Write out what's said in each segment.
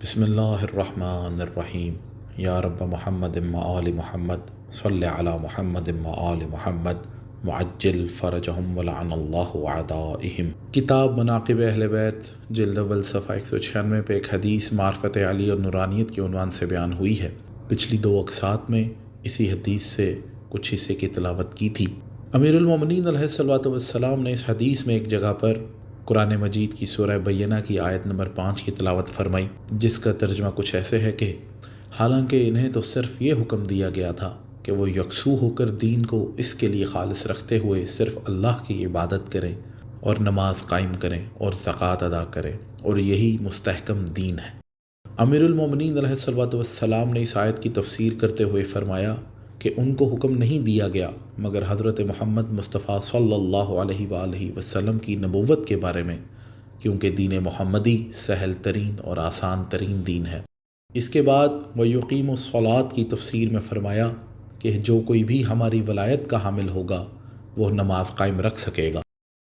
بسم اللہ الرحمن الرحیم یا رب محمد و آل محمد صلی علی محمد و آل محمد معجل فرجہم ولعن اللہ اعدائہم۔ کتاب مناقب اہل بیت جلد اول صفحہ 196 پہ ایک حدیث معرفت علی اور نورانیت کے عنوان سے بیان ہوئی ہے۔ پچھلی دو اقساط میں اسی حدیث سے کچھ حصے کی تلاوت کی تھی۔ امیر المومنین علیہ الصلوۃ والسلام نے اس حدیث میں ایک جگہ پر قرآن مجید کی سورہ بینہ کی آیت نمبر 5 کی تلاوت فرمائی، جس کا ترجمہ کچھ ایسے ہے کہ حالانکہ انہیں تو صرف یہ حکم دیا گیا تھا کہ وہ یکسو ہو کر دین کو اس کے لیے خالص رکھتے ہوئے صرف اللہ کی عبادت کریں اور نماز قائم کریں اور زکوٰۃ ادا کریں، اور یہی مستحکم دین ہے۔ امیر المومنین علیہ الصلوۃ والسلام نے اس آیت کی تفسیر کرتے ہوئے فرمایا کہ ان کو حکم نہیں دیا گیا مگر حضرت محمد مصطفیٰ صلی اللہ علیہ وآلہ وسلم کی نبوت کے بارے میں، کیونکہ دین محمدی سہل ترین اور آسان ترین دین ہے۔ اس کے بعد وَيُقِيمُ الصَّلَاةَ کی تفسیر میں فرمایا کہ جو کوئی بھی ہماری ولایت کا حامل ہوگا وہ نماز قائم رکھ سکے گا،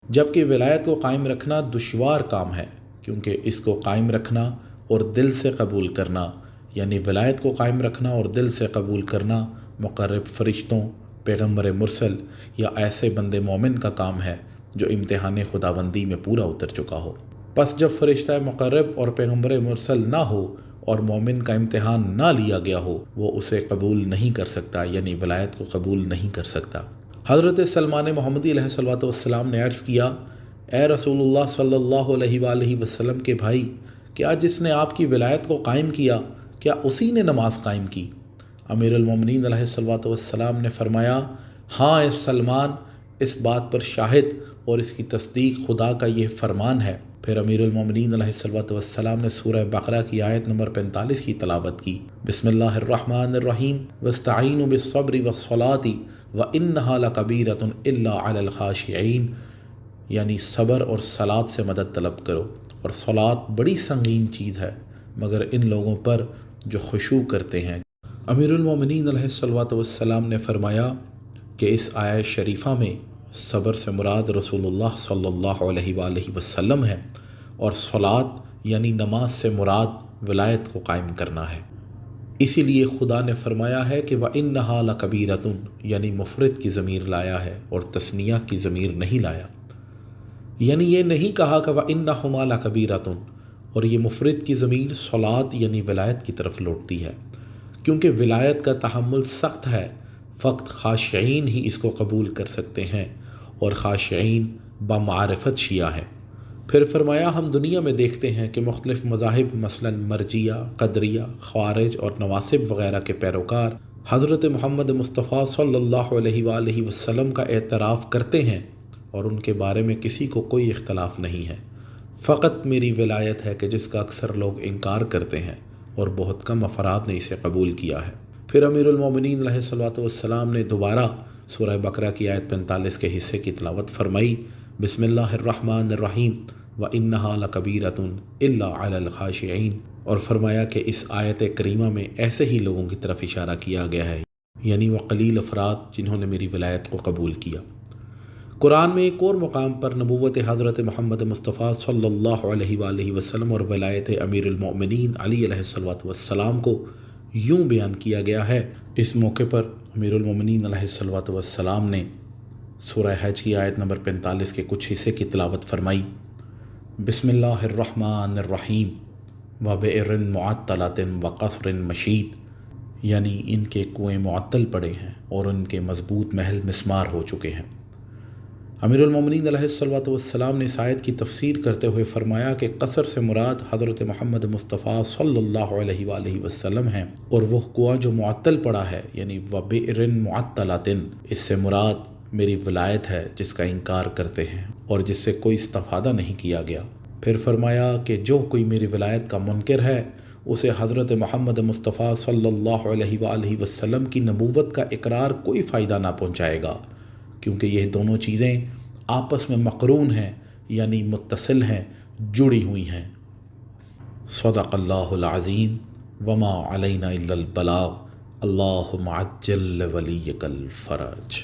جبکہ ولایت کو قائم رکھنا دشوار کام ہے، کیونکہ اس کو قائم رکھنا اور دل سے قبول کرنا، یعنی ولایت کو قائم رکھنا اور دل سے قبول کرنا مقرب فرشتوں، پیغمبر مرسل یا ایسے بندے مومن کا کام ہے جو امتحان خداوندی میں پورا اتر چکا ہو۔ پس جب فرشتہ مقرب اور پیغمبر مرسل نہ ہو اور مومن کا امتحان نہ لیا گیا ہو، وہ اسے قبول نہیں کر سکتا، یعنی ولایت کو قبول نہیں کر سکتا۔ حضرت سلمان محمدی علیہ الصلوۃ والسلام نے عرض کیا، اے رسول اللہ صلی اللہ علیہ وآلہ وسلم کے بھائی، کیا جس نے آپ کی ولایت کو قائم کیا، کیا اسی نے نماز قائم کی؟ امیر المومنین علیہ الصلوۃ والسلام نے فرمایا، ہاں اے سلمان، اس بات پر شاہد اور اس کی تصدیق خدا کا یہ فرمان ہے۔ پھر امیر المومنین علیہ الصلوۃ والسلام نے سورہ بقرہ کی آیت نمبر 45 کی تلاوت کی، بسم اللہ الرحمن الرحیم وَاسْتَعِینُوا بِالصَّبْرِ وَالصَّلَاةِ وَإِنَّهَا لَكَبِیرَةٌ إِلَّا عَلَى الْخَاشِعِینَ، یعنی صبر اور صلاۃ سے مدد طلب کرو، اور صلاۃ بڑی سنگین چیز ہے مگر ان لوگوں پر جو خشوع کرتے ہیں۔ امیر المومنین علیہ الصلوۃ والسلام نے فرمایا کہ اس آیت شریفہ میں صبر سے مراد رسول اللہ صلی اللہ علیہ وآلہ وسلم ہے، اور صلاۃ یعنی نماز سے مراد ولایت کو قائم کرنا ہے۔ اسی لیے خدا نے فرمایا ہے کہ وَإِنَّهَا لَكَبِيرَةٌ، یعنی مفرد کی ضمیر لایا ہے اور تثنیہ کی ضمیر نہیں لایا، یعنی یہ نہیں کہا کہ وَإِنَّهُمَا لَكَبِيرَةٌ، اور یہ مفرد کی ضمیر صلاۃ یعنی ولایت کی طرف لوٹتی ہے، کیونکہ ولایت کا تحمل سخت ہے، فقط خاشعین ہی اس کو قبول کر سکتے ہیں، اور خاشعین بمعرفت شیعہ ہیں۔ پھر فرمایا، ہم دنیا میں دیکھتے ہیں کہ مختلف مذاہب مثلا مرجیہ، قدریہ، خوارج اور نواصب وغیرہ کے پیروکار حضرت محمد مصطفیٰ صلی اللہ علیہ وآلہ وسلم کا اعتراف کرتے ہیں، اور ان کے بارے میں کسی کو کوئی اختلاف نہیں ہے، فقط میری ولایت ہے کہ جس کا اکثر لوگ انکار کرتے ہیں اور بہت کم افراد نے اسے قبول کیا ہے۔ پھر امیر المومنین علیہ الصلوۃ والسلام نے دوبارہ سورہ بقرہ کی آیت 45 کے حصے کی تلاوت فرمائی، بسم اللہ الرحمن الرحیم وَإِنَّهَا لَكَبِيرَةٌ إِلَّا عَلَى الْخَاشِعِينَ، اور فرمایا کہ اس آیت کریمہ میں ایسے ہی لوگوں کی طرف اشارہ کیا گیا ہے، یعنی وہ قلیل افراد جنہوں نے میری ولایت کو قبول کیا۔ قرآن میں ایک اور مقام پر نبوت حضرت محمد مصطفیٰ صلی اللہ علیہ وآلہ وسلم اور ولایت امیر المؤمنین علی علیہ الصلوۃ والسلام کو یوں بیان کیا گیا ہے۔ اس موقع پر امیر المؤمنین علیہ الصلوۃ والسلام نے سورہ حج کی آیت نمبر 45 کے کچھ حصے کی تلاوت فرمائی، بسم اللہ الرحمن الرحیم وَبِئْرٍ مُعَطَّلَةٍ وَقَصْرٍ مَشِيدٍ، یعنی ان کے کنویں معطل پڑے ہیں اور ان کے مضبوط محل مسمار ہو چکے ہیں۔ امیر المومنین علیہ الصلوۃ والسلام نے اس آیت کی تفسیر کرتے ہوئے فرمایا کہ قصر سے مراد حضرت محمد مصطفیٰ صلی اللہ علیہ وآلہ وسلم ہیں، اور وہ کنواں جو معطل پڑا ہے، یعنی وَبِئْرٍ مُعَطَّلَةٍ، اس سے مراد میری ولایت ہے جس کا انکار کرتے ہیں اور جس سے کوئی استفادہ نہیں کیا گیا۔ پھر فرمایا کہ جو کوئی میری ولایت کا منکر ہے اسے حضرت محمد مصطفیٰ صلی اللہ علیہ وآلہ وسلم کی نبوت کا اقرار کوئی فائدہ نہ پہنچائے گا، کیونکہ یہ دونوں چیزیں آپس میں مقرون ہیں، یعنی متصل ہیں، جڑی ہوئی ہیں۔ صدق اللہ العظیم وما علینا الا البلاغ، اللہم عجل ولیک الفرج۔